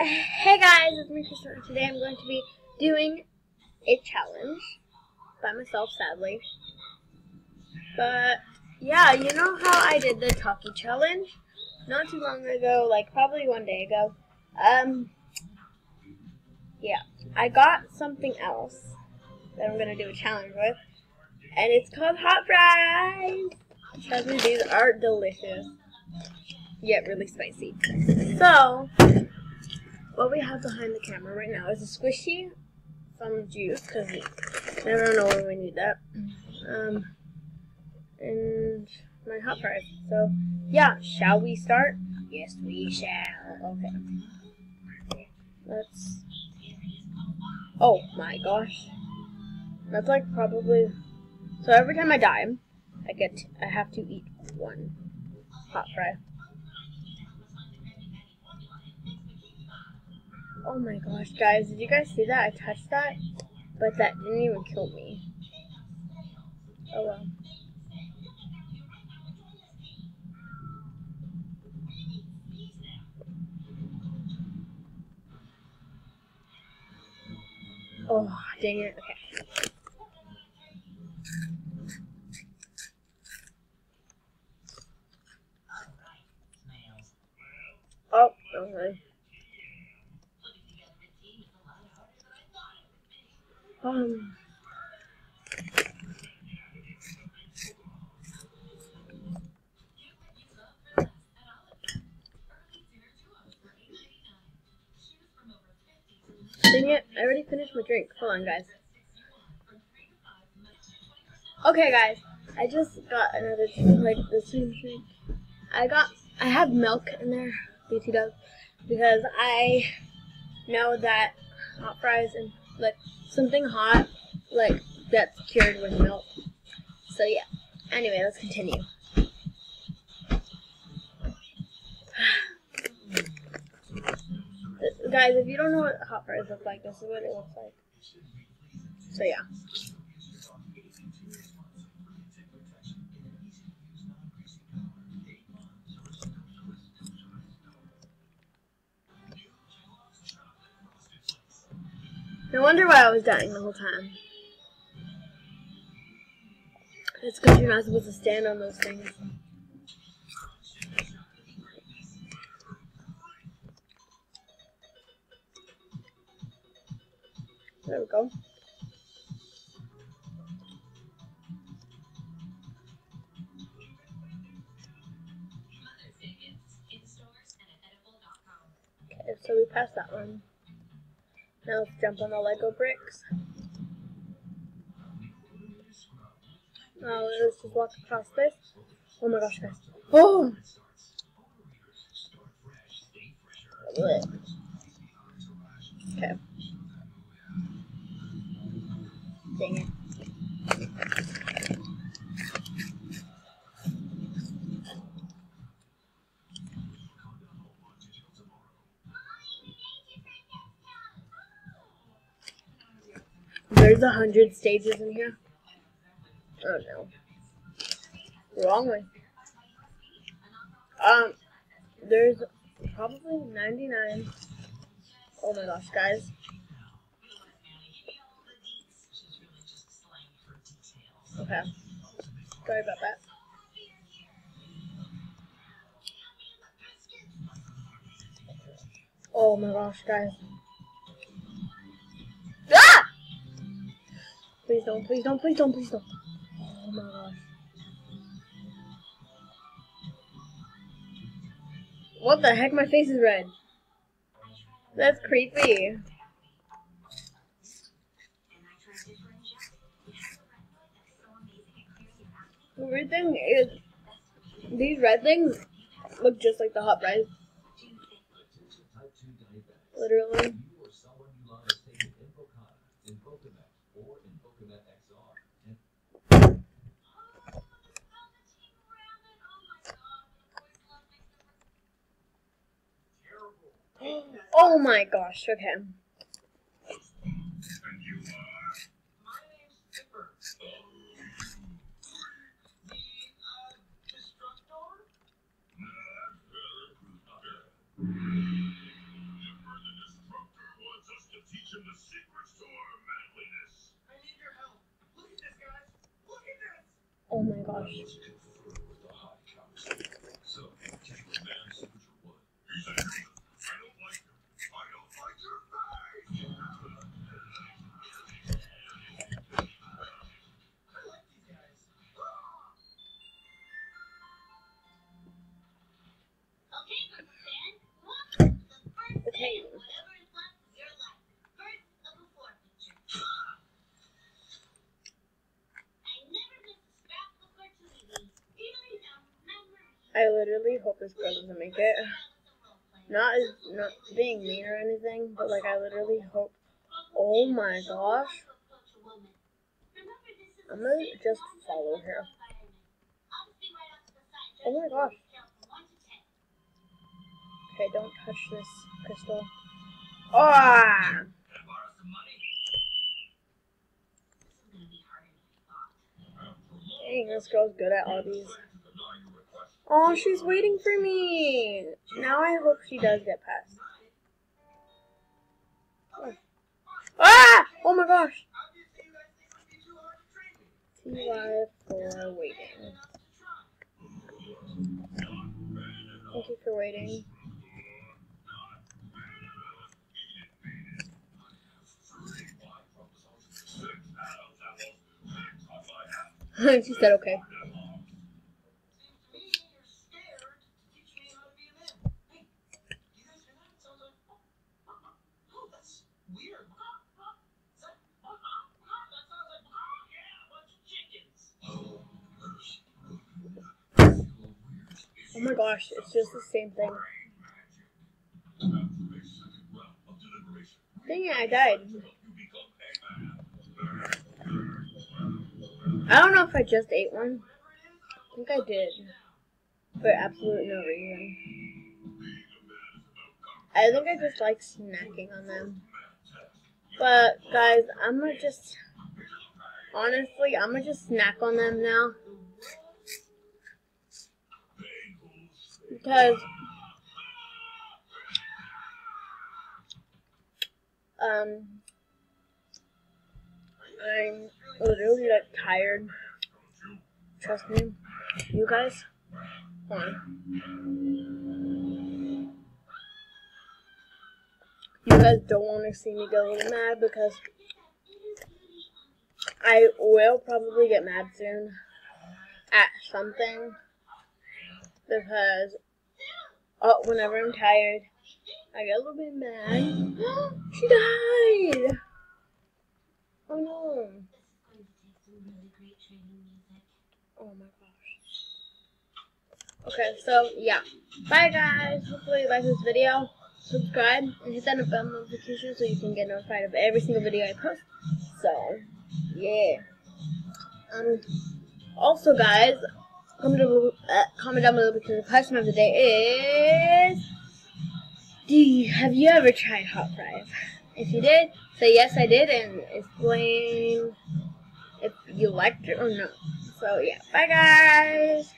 Hey guys, it's me Kristen. Today I'm going to be doing a challenge by myself, sadly. But yeah, you know how I did the Talkie challenge not too long ago, like probably one day ago. Yeah, I got something else that I'm gonna do a challenge with, and it's called hot fries. Trust me, these are delicious, yet really spicy. So, what we have behind the camera right now is a squishy, some juice, because you never know when we need that, and my hot fries. So, yeah, shall we start? Yes, we shall. Okay. Let's... Oh my gosh. That's like probably... So every time I die, I have to eat one hot fry. Oh my gosh, guys, did you guys see that? I touched that, but that didn't even kill me. Oh well. Oh, dang it. Okay. Oh, okay. Dang it, I already finished my drink. Hold on, guys. Okay, guys, I just got another, like, the same drink. I have milk in there, BT does, because I know that hot fries and, like, something hot, like, that's cured with milk. So, yeah. Anyway, let's continue. Guys, if you don't know what hot fries look like, this is what it looks like. So, yeah. No wonder why I was dying the whole time. It's because you're not supposed to stand on those things. There we go. Okay, so we passed that one. Now let's jump on the Lego bricks. Now let's just walk across this. Oh my gosh, guys. Oh! Okay. Dang it. There's 100 stages in here. Oh no. Wrong way. There's probably 99. Oh my gosh, guys. Okay. Sorry about that. Oh my gosh, guys. Ah! Please don't, please don't, please don't, please don't. Oh my gosh. What the heck? My face is red. That's creepy. The weird thing is, these red things look just like the hot fries. Literally. Oh my gosh, okay. Oh my gosh. Okay. I literally hope this girl doesn't make it. Not being mean or anything, but like I literally hope. Oh my gosh. I'm gonna just follow her. Oh my gosh. Okay, don't touch this crystal. Ah! Dang, this girl's good at all these. Oh, she's waiting for me. Now I hope she does get past. Oh. Ah! Oh my gosh. TY for waiting. Thank you for waiting. She said okay. Oh my gosh, it's just the same thing. Dang it, I died. I don't know if I just ate one. I think I did. For absolute no reason. I think I just like snacking on them. But, guys, I'm gonna just... Honestly, I'm gonna just snack on them now. Because... I'm literally, like, tired. Trust me. You guys? Hold on. You guys don't want to see me get a little mad because I will probably get mad soon at something. Because, whenever I'm tired, I get a little bit mad. She died! Oh no. Oh my gosh. Okay, so yeah. Bye guys. Hopefully you like this video. Subscribe and hit that bell notification so you can get notified of every single video I post. So, yeah. Also guys, comment down below because the question of the day is, have you ever tried hot fries? If you did, say yes I did and explain if you liked it or not. So yeah, bye guys!